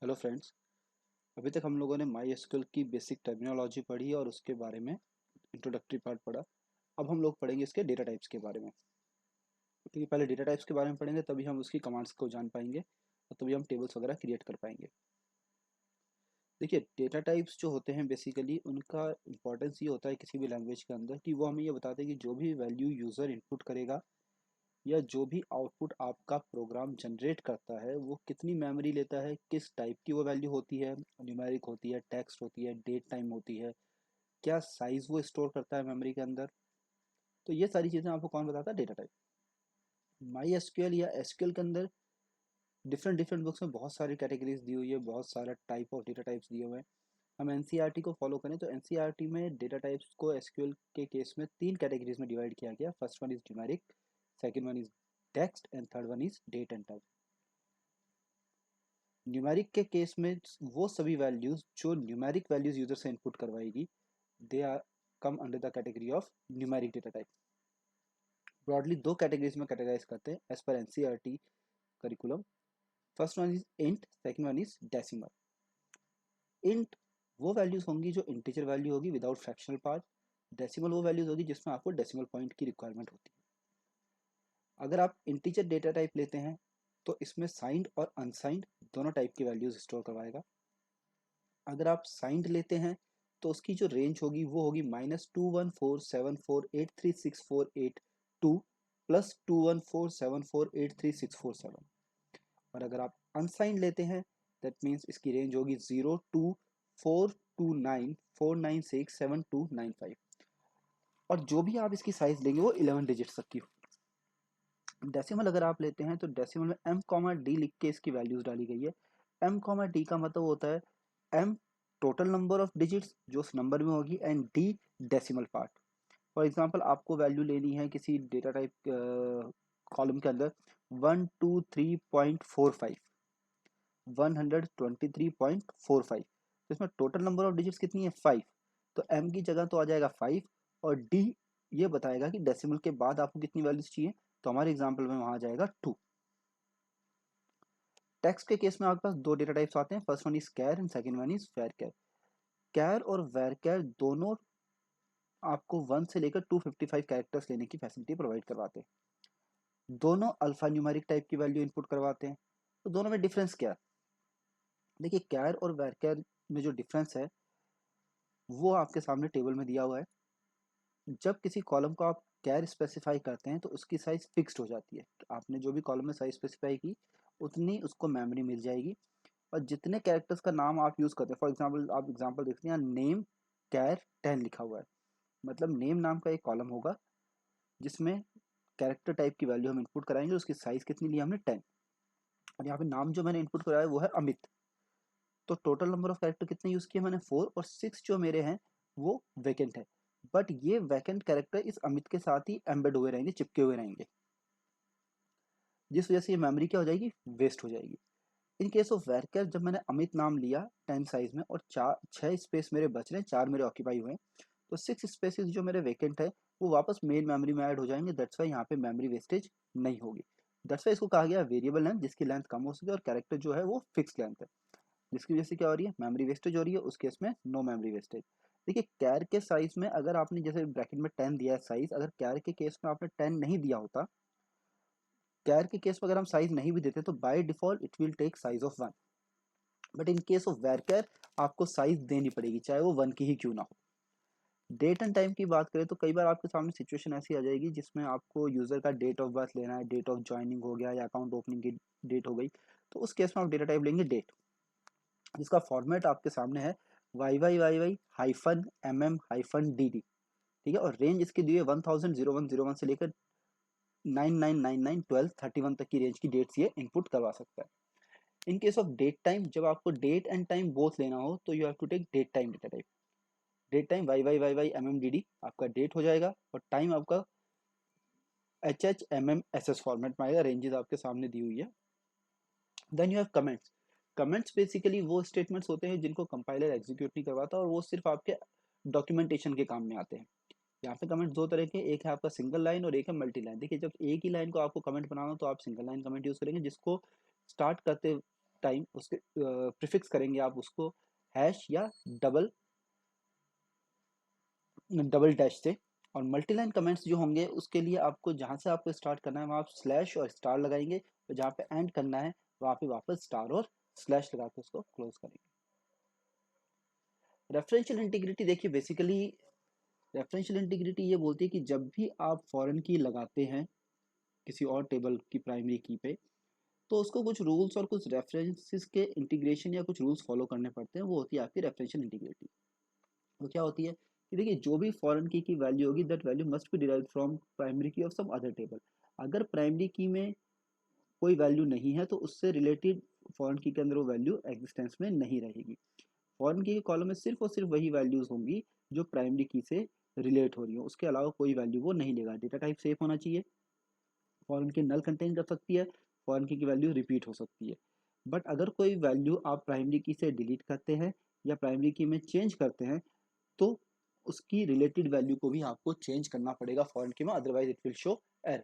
Hello friends. अभी तक हम लोगों ने माई एसक्यूएल की बेसिक टर्मिनोलॉजी पढ़ी और उसके बारे में इंट्रोडक्टरी पार्ट पढ़ा। अब हम लोग पढ़ेंगे इसके डेटा टाइप्स के बारे में, क्योंकि पहले डेटा टाइप्स के बारे में पढ़ेंगे तभी हम उसकी कमांड्स को जान पाएंगे और तभी हम टेबल्स वगैरह क्रिएट कर पाएंगे। देखिए, डेटा टाइप्स जो होते हैं बेसिकली उनका इंपॉर्टेंस ये होता है किसी भी लैंग्वेज के अंदर कि वो हमें ये बताते हैं कि जो भी वैल्यू यूज़र इनपुट करेगा या जो भी आउटपुट आपका प्रोग्राम जनरेट करता है वो कितनी मेमोरी लेता है, किस टाइप की वो वैल्यू होती है, न्यूमेरिक होती है, टेक्स्ट होती है, डेट टाइम होती है, क्या साइज वो स्टोर करता है मेमोरी के अंदर। तो ये सारी चीज़ें आपको कौन बताता है? Data type. माई एसक्यूएल या एसक्यूएल के अंदर डिफरेंट डिफरेंट बुक्स में बहुत सारी कैटेगरीज दी हुई है, बहुत सारा टाइप ऑफ डेटा टाइप्स दिए हुए हैं। हम एनसीईआरटी को फॉलो करें तो एनसीईआरटी में डेटा टाइप्स को एसक्यूएल के केस में तीन कैटेगरीज में डिवाइड किया गया। First one is numeric, second one is text and third one is date and time. Numeric के केस में वो सभी वैल्यूज जो न्यूमेरिक वैल्यूज यूजर से इनपुट करवाएगी, they are come under the category of numeric data type. Broadly दो categories में categorize करते हैं as per NCERT curriculum. First one is int, second one is decimal. Int वो values होंगी जो integer value होगी विदाउट फ्रैक्शनल पार्ट। डेसिमल वो values होगी जिसमें आपको डेसिमल पॉइंट की रिक्वायरमेंट होती है। अगर आप इंटीजर डेटा टाइप लेते हैं तो इसमें साइंड और अनसाइंड दोनों टाइप की वैल्यूज स्टोर करवाएगा। अगर आप साइंड लेते हैं तो उसकी जो रेंज होगी वो होगी -2147483648 2 +2147483647। और अगर आप अनसाइंड लेते हैं दैट मीन्स इसकी रेंज होगी 02 429 496 7295। और जो भी आप इसकी साइज लेंगे वो 11 डिजिट्स तक की हो। डेसिमल अगर आप लेते हैं तो डेसिमल में m, d लिख के इसकी वैल्यूज डाली गई है। m, d का मतलब होता है m total number of digits जो उस नंबर में होगी and d decimal part. For example आपको वैल्यू लेनी है किसी डेटा टाइप कॉलम के अंदर 123.45, 123.45, तो इसमें टोटल नंबर ऑफ डिजिट्स कितनी है? 5। तो m की जगह तो आ जाएगा 5 और d ये बताएगा कि डेसिमल के बाद आपको कितनी वैल्यूज चाहिए, तो हमारे एग्जांपल में वहां आ जाएगा 2। टेक्स्ट के केस में आपके पास दो डेटा टाइप्स आते हैं, first one is char and second one is varchar. Char और वैरचर दोनों आपको 1 से लेकर 255 कैरेक्टर्स लेने की फैसिलिटी प्रोवाइड करवाते हैं। दोनों अल्फा न्यूमेरिक टाइप की वैल्यू इनपुट करवाते हैं। तो दोनों में डिफरेंस क्या है? देखिए, कैर और वैरचर में जो डिफरेंस है वो आपके सामने टेबल में दिया हुआ है। जब किसी कॉलम को आप कैर स्पेसिफाई करते हैं तो उसकी साइज फिक्स्ड हो जाती है। तो आपने जो भी कॉलम में साइज स्पेसिफाई की उतनी उसको मेमोरी मिल जाएगी। और जितने कैरेक्टर्स का नाम आप यूज़ करते हैं, फॉर एग्जांपल आप एग्जांपल देखते हैं, नेम कैर 10 लिखा हुआ है, मतलब नेम नाम का एक कॉलम होगा जिसमें कैरेक्टर टाइप की वैल्यू हम इनपुट कराएंगे, उसकी साइज कितनी ली हमने? 10। और यहाँ पे नाम जो मैंने इनपुट कराया वो है अमित। तो टोटल नंबर ऑफ कैरेक्टर कितने यूज किए मैंने? 4, और 6 जो मेरे हैं वो वैकेंट है। बट ये वैकेंट कैरेक्टर इस अमित के साथ ही एम्बेड हुए रहेंगे, चिपके हुए रहेंगे, जिस वजह से ये मेमोरी क्या हो जाएगी? वेस्ट हो जाएगी। इन केस ऑफ वैरकर जब मैंने अमित नाम लिया 10 साइज में और 6 स्पेस मेरे बच रहे हैं, 4 मेरे ऑक्यूपाई हुए हैं, तो 6 स्पेसेस जो मेरे वैकेंट है वो वापस मेन मेमोरी में ऐड हो जाएंगे। दैट्स वाई यहाँ पे मेमोरी वेस्टेज नहीं होगी। दैट्स वाई इसको कहा गया वेरिएबल लेंथ, जिसकी लेंथ कम हो सके, और कैरेक्टर जो है वो फिक्स लेंथ है, जिसकी वजह से क्या हो रही है? मेमोरी वेस्टेज हो रही है। उस केस में नो मेमोरी वेस्टेज। देखिए, कैर के साइज में अगर आपने जैसे ब्रैकेट में 10 दिया है साइज, अगर कैर के केस में आपने 10 नहीं दिया होता, कैर के केस में अगर हम साइज नहीं भी देते तो by default it will take size of 1। But in case of varchar आपको साइज देनी पड़ेगी चाहे वो 1 की ही क्यों ना हो। डेट एंड टाइम की बात करें तो कई बार आपके सामने सिचुएशन ऐसी आ जाएगी जिसमें आपको यूजर का डेट ऑफ बर्थ लेना है, डेट ऑफ ज्वाइनिंग हो गया या अकाउंट ओपनिंग की डेट हो गई, तो उस केस में आप डेटा टाइप लेंगे डेट, जिसका फॉर्मेट आपके सामने है YYYY-MM-DD। ठीक है, और रेंज इसकी दी है 1000 से लेकर 99991231 तक की रेंज की डेट्स ये इनपुट करवा सकता है। In case of date time, जब आपको डेट एंड टाइम बोथ लेना हो तो you have to take date time data type. Date time YYYY-MM-DD आपका डेट हो जाएगा और टाइम आपका HHMM-SS फॉर्मेट में आएगा। रेंजेस आपके सामने दी हुई है। Then you have comments. Comments basically वो स्टेटमेंट्स होते हैं जिनको कंपाइलर एग्जीक्यूट नहीं करवाता और वो सिर्फ आपके डॉक्यूमेंटेशन के काम में आते हैं। यहाँ पे कमेंट दो तरह के, एक है आपका सिंगल लाइन और एक है मल्टी लाइन। देखिए, जब एक ही लाइन को आपको कमेंट बनाना हो तो आप सिंगल लाइन कमेंट यूज करेंगे, जिसको स्टार्ट करते टाइम उसके प्रीफिक्स करेंगे आप उसको हैश या डबल डबल डैश से। और मल्टीलाइन कमेंट्स जो होंगे उसके लिए आपको जहाँ से आपको स्टार्ट करना है वहाँ आप स्लैश और स्टार लगाएंगे, और जहाँ पे एंड करना है वहाँ पे वापस स्टार और स्लैश लगा के उसको क्लोज करेंगे। रेफरेंशियल इंटीग्रिटी देखिए, बेसिकली रेफरेंशियल इंटीग्रिटी ये बोलती है कि जब भी आप फॉरेन की लगाते हैं किसी और टेबल की प्राइमरी की पे, तो उसको कुछ रूल्स और कुछ रेफरेंसेस के इंटीग्रेशन या कुछ रूल्स फॉलो करने पड़ते हैं, वो होती है आपकी रेफरेंशियल इंटीग्रिटी। वो क्या होती है कि देखिए, जो भी फॉरेन की वैल्यू होगी that value must be derived from primary की ऑफ सम अदर टेबल। अगर प्राइमरी की में कोई वैल्यू नहीं है तो उससे रिलेटेड फॉरेन की के अंदर वो वैल्यू एग्जिस्टेंस में नहीं रहेगी। फॉरेन की के कॉलम में सिर्फ और सिर्फ वही वैल्यूज होंगी जो प्राइमरी की से रिलेट हो रही हो, उसके अलावा कोई वैल्यू वो नहीं लेगा। डेटा टाइप सेफ होना चाहिए, फॉरेन की नल कंटेन कर सकती है, फॉरेन की वैल्यू रिपीट हो सकती है। बट अगर कोई वैल्यू आप प्राइमरी की से डिलीट करते हैं या प्राइमरी की में चेंज करते हैं तो उसकी रिलेटेड वैल्यू को भी आपको चेंज करना पड़ेगा फॉरेन की में, otherwise it will show error.